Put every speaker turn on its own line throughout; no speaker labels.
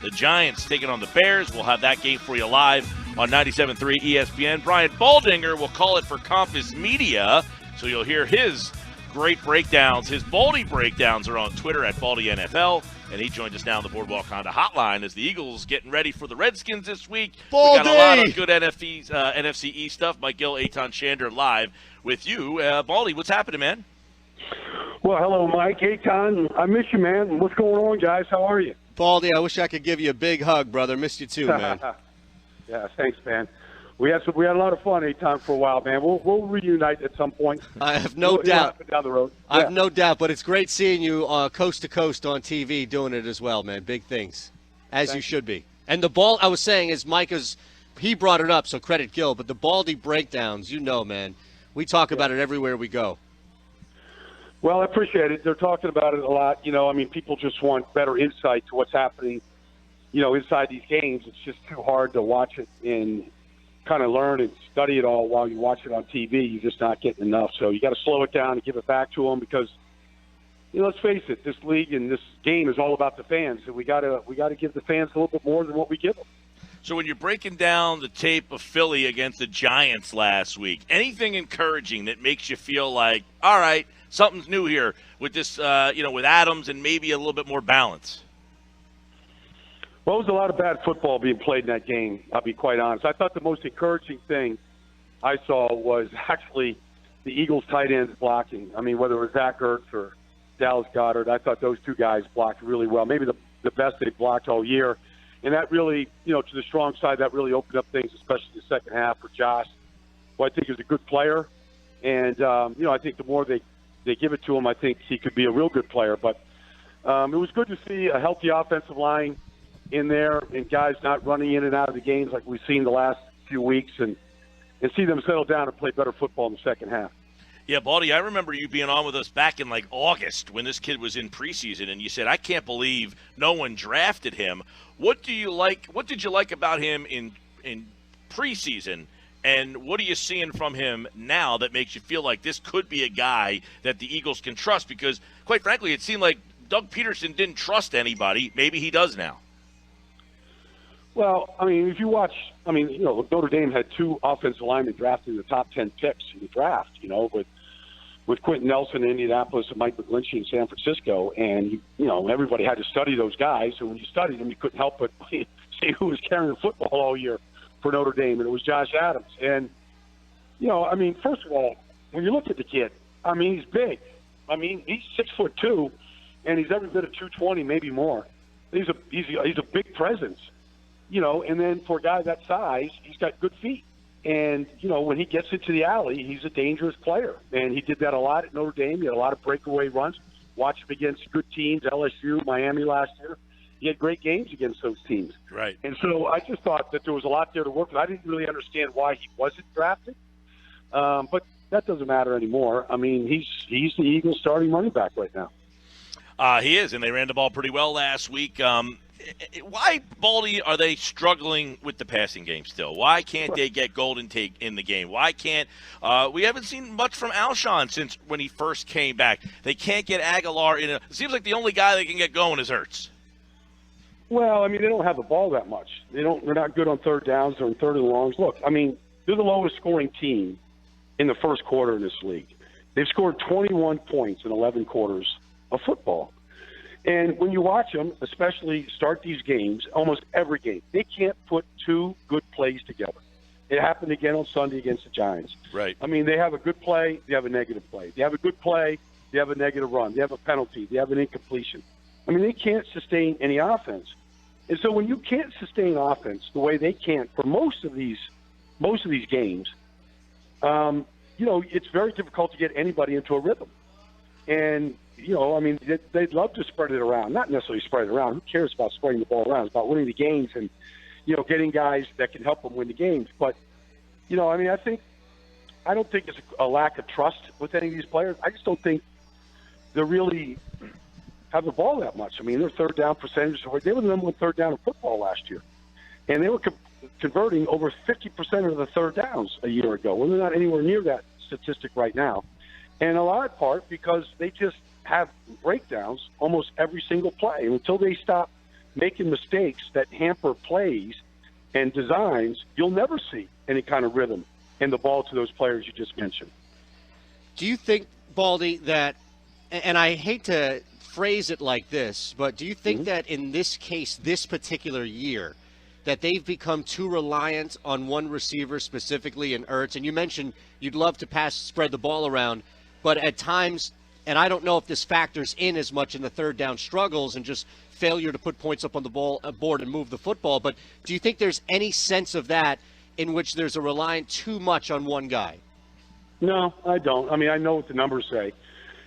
The Giants taking on the Bears. We'll have that game for you live on 97.3 ESPN. Brian Baldinger will call it for Compass Media, so you'll hear his great breakdowns. His Baldi breakdowns are on Twitter at BaldiNFL, and he joined us now on the Boardwalk Honda Hotline as the Eagles getting ready for the Redskins this week.
Baldi!
We got a lot of good NFC East stuff. Mike Gill, Eitan Shander live with you. Baldi, what's happening, man?
Well, hello, Mike. Eitan, I miss you, man. What's going on, guys? How are you?
Baldi, I wish I could give you a big hug, brother. Missed you too, man.
Yeah, thanks, man. We had a lot of fun, Eitan, for a while, man. We'll reunite at some point.
I have no doubt.
Down the road.
I have no doubt, but it's great seeing you coast to coast on TV doing it as well, man. Big things, as you should be. And the ball I was saying is he brought it up, so credit Gil. But the Baldi breakdowns, man, we talk about it everywhere we go.
Well, I appreciate it. They're talking about it a lot. People just want better insight to what's happening, inside these games. It's just too hard to watch it and kind of learn and study it all while you watch it on TV. You're just not getting enough. So you got to slow it down and give it back to them because, let's face it, this league and this game is all about the fans. And we got to give the fans a little bit more than what we give them.
So when you're breaking down the tape of Philly against the Giants last week, anything encouraging that makes you feel like, all right, something's new here with this, with Adams and maybe a little bit more balance?
Well, there was a lot of bad football being played in that game, I'll be quite honest. I thought the most encouraging thing I saw was actually the Eagles' tight ends blocking. I mean, whether it was Zach Ertz or Dallas Goedert, I thought those two guys blocked really well, maybe the best they blocked all year. And that really, to the strong side, that really opened up things, especially the second half for Josh, who I think is a good player. And, I think the more they give it to him, I think he could be a real good player. But it was good to see a healthy offensive line in there and guys not running in and out of the games like we've seen the last few weeks and see them settle down and play better football in the second half.
Yeah, Baldi, I remember you being on with us back in August when this kid was in preseason, and you said, I can't believe no one drafted him. What did you like about him in preseason, and what are you seeing from him now that makes you feel like this could be a guy that the Eagles can trust? Because, quite frankly, it seemed like Doug Peterson didn't trust anybody. Maybe he does now.
Well, I mean, if you watch, Notre Dame had two offensive linemen drafted in the top 10 picks in the draft, with Quentin Nelson in Indianapolis and Mike McGlinchey in San Francisco. And, everybody had to study those guys. And when you studied them, you couldn't help but see who was carrying the football all year for Notre Dame. And it was Josh Adams. And, first of all, when you look at the kid, he's big. He's 6'2", and he's every bit of 220, maybe more. He's a big presence. And then for a guy that size, he's got good feet. And, when he gets into the alley, he's a dangerous player. And he did that a lot at Notre Dame. He had a lot of breakaway runs. Watched him against good teams, LSU, Miami last year. He had great games against those teams.
Right.
And so I just thought that there was a lot there to work with. I didn't really understand why he wasn't drafted. But that doesn't matter anymore. He's the Eagles' starting running back right now.
He is, and they ran the ball pretty well last week. Why, Baldi, are they struggling with the passing game still? Why can't they get Golden Tate in the game? Why can't we haven't seen much from Alshon since when he first came back? They can't get Aguilar in. It seems like the only guy they can get going is Ertz.
Well, they don't have the ball that much. They're not good on third downs or in third and longs. Look, they're the lowest scoring team in the first quarter in this league. They've scored 21 points in 11 quarters of football. And when you watch them, especially start these games, almost every game, they can't put two good plays together. It happened again on Sunday against the Giants.
Right.
They have a good play, they have a negative play. They have a good play, they have a negative run. They have a penalty, they have an incompletion. They can't sustain any offense. And so when you can't sustain offense the way they can for most of these games, it's very difficult to get anybody into a rhythm. And they'd love to spread it around. Not necessarily spread it around. Who cares about spreading the ball around? It's about winning the games and, getting guys that can help them win the games. But, I don't think it's a lack of trust with any of these players. I just don't think they really have the ball that much. Their third down percentage, they were the number one third down in football last year. And they were converting over 50% of the third downs a year ago. Well, they're not anywhere near that statistic right now. And a large part because they just have breakdowns almost every single play. And until they stop making mistakes that hamper plays and designs, you'll never see any kind of rhythm in the ball to those players you just mentioned.
Do you think, Baldi, that, and I hate to phrase it like this, but do you think that in this case, this particular year, that they've become too reliant on one receiver, specifically in Ertz? And you mentioned you'd love to spread the ball around, but at times, and I don't know if this factors in as much in the third down struggles and just failure to put points up on the board and move the football, but do you think there's any sense of that in which there's a reliance too much on one guy?
No, I don't. I mean, I know what the numbers say,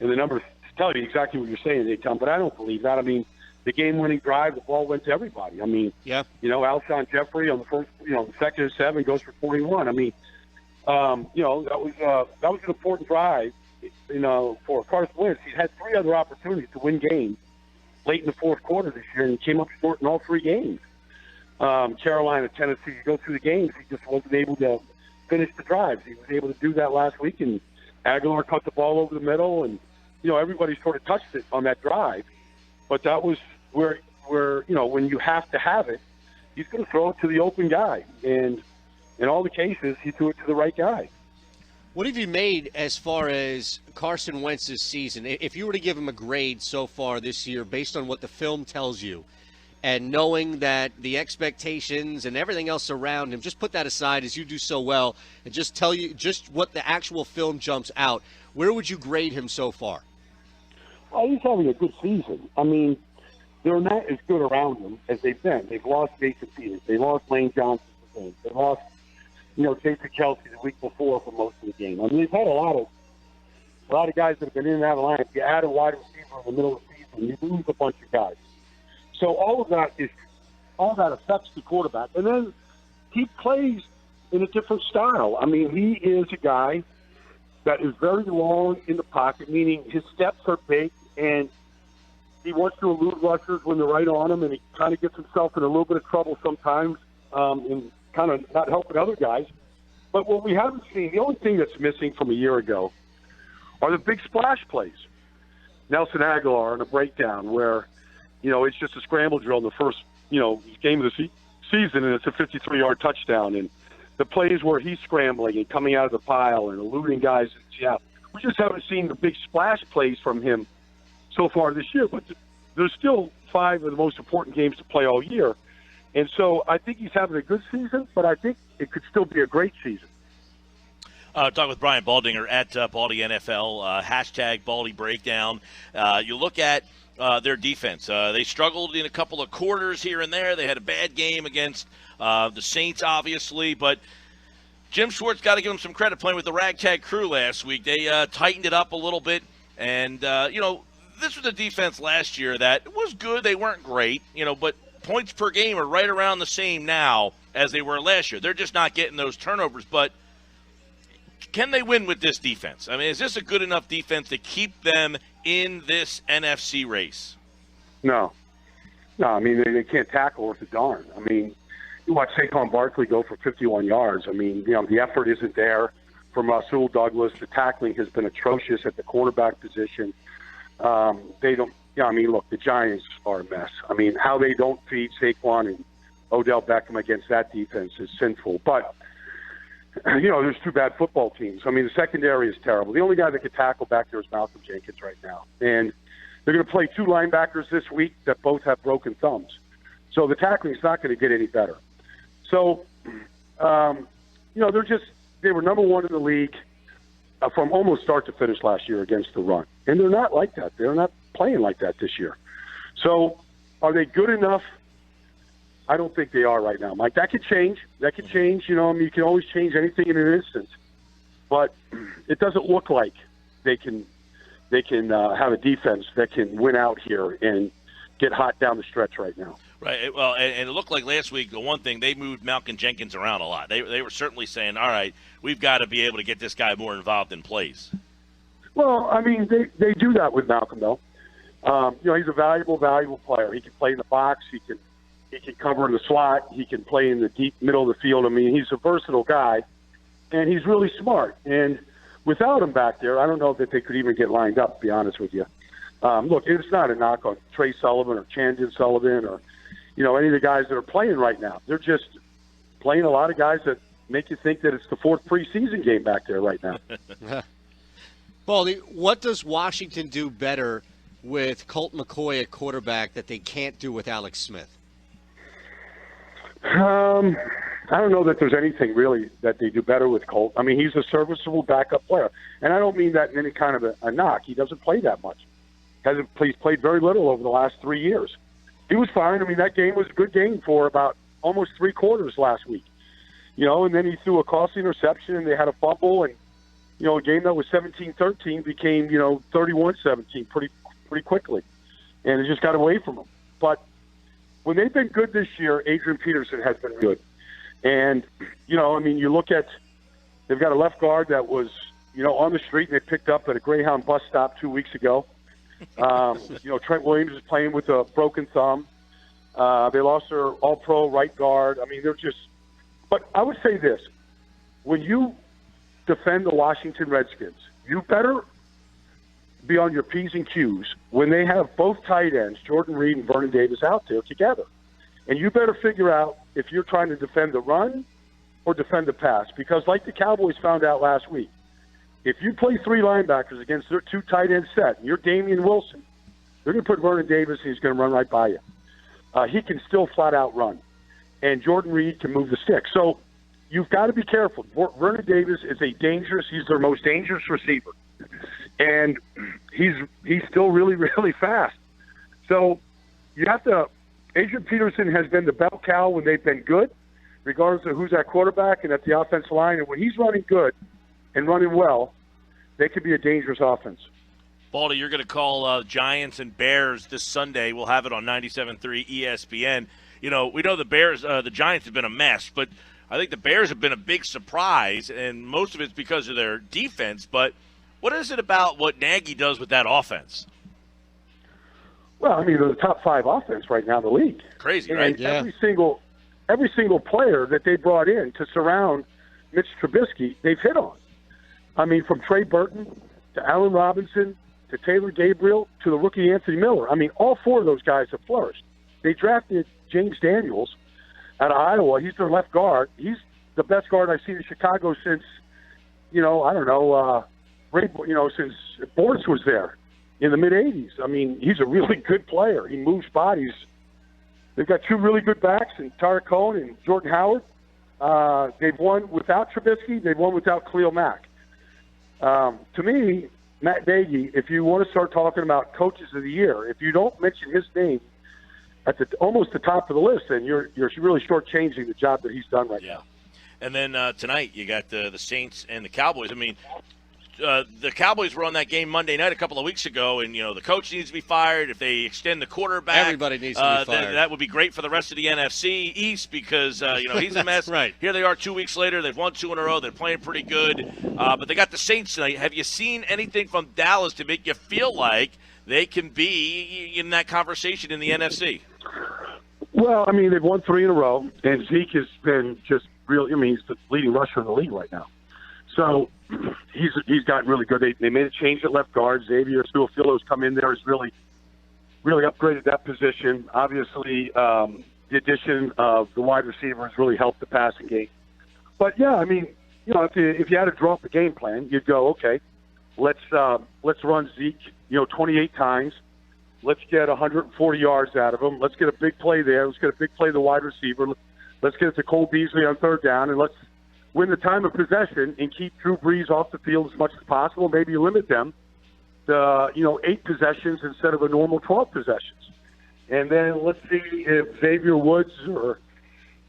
and the numbers tell you exactly what you're saying, Tom, but I don't believe that. I mean, the game-winning drive, the ball went to everybody. I mean, Alshon Jeffrey on the first, the second and 7 goes for 41. I mean, that was an important drive, for Carson Wentz. He had 3 other opportunities to win games late in the fourth quarter this year, and he came up short in all 3 games. Carolina, Tennessee, you go through the games, he just wasn't able to finish the drives. He was able to do that last week, and Aguilar cut the ball over the middle, and everybody sort of touched it on that drive. But that was where when you have to have it, he's going to throw it to the open guy. And in all the cases, he threw it to the right guy.
What have you made as far as Carson Wentz's season? If you were to give him a grade so far this year based on what the film tells you, and knowing that the expectations and everything else around him, just put that aside as you do so well, and just tell you just what the actual film jumps out, where would you grade him so far?
Well, he's having a good season. I mean, they're not as good around him as they've been. They've lost Jason Peters. They lost Lane Johnson. They lost, Jason Kelsey the week before for most of the game. I mean, they've had a lot of guys that have been in and out of the line. If you add a wide receiver in the middle of the season, you lose a bunch of guys. So all that affects the quarterback. And then he plays in a different style. I mean, he is a guy that is very long in the pocket, meaning his steps are big, and he wants to elude rushers when they're right on him, and he kind of gets himself in a little bit of trouble sometimes in kind of not helping other guys. But what we haven't seen, the only thing that's missing from a year ago are the big splash plays. Nelson Aguilar on a breakdown where, it's just a scramble drill in the first, game of the season, and it's a 53-yard touchdown. And the plays where he's scrambling and coming out of the pile and eluding guys. We just haven't seen the big splash plays from him so far this year. But there's still 5 of the most important games to play all year. And so I think he's having a good season, but I think it could still be a great season.
Talk with Brian Baldinger at Baldi NFL, hashtag Baldi Breakdown. You look at their defense. They struggled in a couple of quarters here and there. They had a bad game against the Saints, obviously, but Jim Schwartz got to give them some credit playing with the ragtag crew last week. They tightened it up a little bit, and, this was a defense last year that was good. They weren't great, but points per game are right around the same now as they were last year. They're just not getting those turnovers, but can they win with this defense? I mean, is this a good enough defense to keep them in this NFC race?
No. I mean, they can't tackle worth a darn. I mean, you watch Saquon Barkley go for 51 yards. I mean, the effort isn't there from Rasul Douglas. The tackling has been atrocious at the quarterback position. They don't. Look, the Giants are a mess. I mean, how they don't feed Saquon and Odell Beckham against that defense is sinful. But, there's 2 bad football teams. I mean, the secondary is terrible. The only guy that can tackle back there is Malcolm Jenkins right now. And they're going to play 2 linebackers this week that both have broken thumbs. So the tackling is not going to get any better. So, they were number 1 in the league from almost start to finish last year against the run. And they're not like that. They're not playing like that this year. So are they good enough? I don't think they are right now, Mike. That could change. You can always change anything in an instant. But it doesn't look like they can have a defense that can win out here and get hot down the stretch right now.
Right. Well, and it looked like last week, the one thing, they moved Malcolm Jenkins around a lot. They were certainly saying, all right, we've got to be able to get this guy more involved in plays.
Well, I mean, they do that with Malcolm, though. He's a valuable player. He can play in the box. He can cover in the slot. He can play in the deep middle of the field. I mean, he's a versatile guy, and he's really smart. And without him back there, I don't know that they could even get lined up, to be honest with you. Look, it's not a knock on Trey Sullivan or Chandon Sullivan or any of the guys that are playing right now. They're just playing a lot of guys that make you think that it's the fourth preseason game back there right now.
Baldi, what does Washington do better with Colt McCoy at quarterback that they can't do with Alex Smith?
I don't know that there's anything really that they do better with Colt. I mean, he's a serviceable backup player. And I don't mean that in any kind of a knock. He doesn't play that much. He's played very little over the last 3 years. He was fine. I mean, that game was a good game for about almost 3 quarters last week. And then he threw a costly interception, and they had a fumble, and, a game that was 17-13 became, 31-17 pretty quickly. And it just got away from him. But when they've been good this year, Adrian Peterson has been good. And, you look at, they've got a left guard that was, on the street and they picked up at a Greyhound bus stop 2 weeks ago. Trent Williams is playing with a broken thumb. They lost their all-pro right guard. I mean, they're just – but I would say this. When you defend the Washington Redskins, you better be on your P's and Q's when they have both tight ends, Jordan Reed and Vernon Davis, out there together. And you better figure out if you're trying to defend the run or defend the pass. Because like the Cowboys found out last week, if you play 3 linebackers against their 2 tight end set, and you're Damian Wilson, they're going to put Vernon Davis and he's going to run right by you. He can still flat out run. And Jordan Reed can move the stick. So you've got to be careful. Vernon Davis is he's their most dangerous receiver. And he's still really, really fast. So you have to – Adrian Peterson has been the bell cow when they've been good, regardless of who's at quarterback and at the offensive line. And when he's running good and running well, they could be a dangerous offense.
Baldi, you're going to call Giants and Bears this Sunday. We'll have it on 97.3 ESPN. We know the Giants have been a mess, but I think the Bears have been a big surprise, and most of it's because of their defense. But what is it about what Nagy does with that offense?
Well, I mean, they're the top 5 offense right now in the league.
Crazy, right?
And every single player that they brought in to surround Mitch Trubisky, they've hit on. I mean, from Trey Burton to Allen Robinson to Taylor Gabriel to the rookie Anthony Miller. I mean, all 4 of those guys have flourished. They drafted James Daniels out of Iowa. He's their left guard. He's the best guard I've seen in Chicago since, since Boris was there in the mid-'80s. I mean, he's a really good player. He moves bodies. They've got 2 really good backs, in Tariq Cohen and Jordan Howard. They've won without Trubisky. They've won without Khalil Mack. To me, Matt Nagy, if you want to start talking about coaches of the year, if you don't mention his name at almost the top of the list, then you're really shortchanging the job that he's done right now.
And then tonight you got the Saints and the Cowboys. I mean, the Cowboys were on that game Monday night a couple of weeks ago, and the coach needs to be fired. If they extend the quarterback,
everybody needs to be fired.
That would be great for the rest of the NFC East because he's a mess.
Right.
Here they are 2 weeks later. They've won 2 in a row. They're playing pretty good, but they got the Saints tonight. Have you seen anything from Dallas to make you feel like they can be in that conversation in the NFC?
Well, I mean, they've won 3 in a row, and Zeke has been just really. I mean, he's the leading rusher in the league right now. So he's gotten really good. They made a change at left guard. Xavier Stuafilo's come in there, has really upgraded that position. Obviously, the addition of the wide receiver has really helped the passing game. But yeah, I mean, if you had to draw up a game plan, you'd go, okay, let's run Zeke, 28 times. Let's get 140 yards out of him. Let's get a big play there. Let's get a big play to the wide receiver. Let's get it to Cole Beasley on 3rd down, and let's win the time of possession and keep Drew Brees off the field as much as possible. Maybe limit them to 8 possessions instead of a normal 12 possessions. And then let's see if Xavier Woods or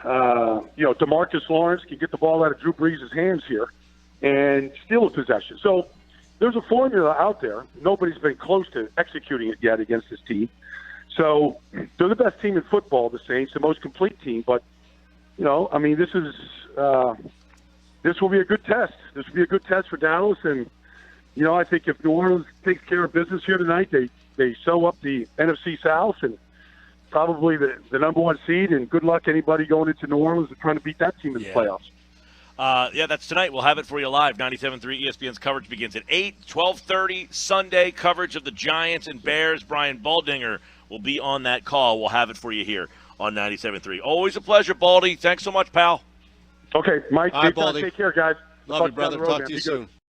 DeMarcus Lawrence can get the ball out of Drew Brees' hands here and steal a possession. So there's a formula out there. Nobody's been close to executing it yet against this team. So they're the best team in football, the Saints, the most complete team. But I mean, this will be a good test. This will be a good test for Dallas. And, I think if New Orleans takes care of business here tonight, they sew up the NFC South and probably the number 1 seed. And good luck anybody going into New Orleans and trying to beat that team in the playoffs.
That's tonight. We'll have it for you live. 97.3 ESPN's coverage begins at 8, 12:30 Sunday. Coverage of the Giants and Bears. Brian Baldinger will be on that call. We'll have it for you here on 97.3. Always a pleasure, Baldi. Thanks so much, pal.
Okay, Mike.
All right, Baldi.
Take care, guys.
Love you, brother. Talk to you soon.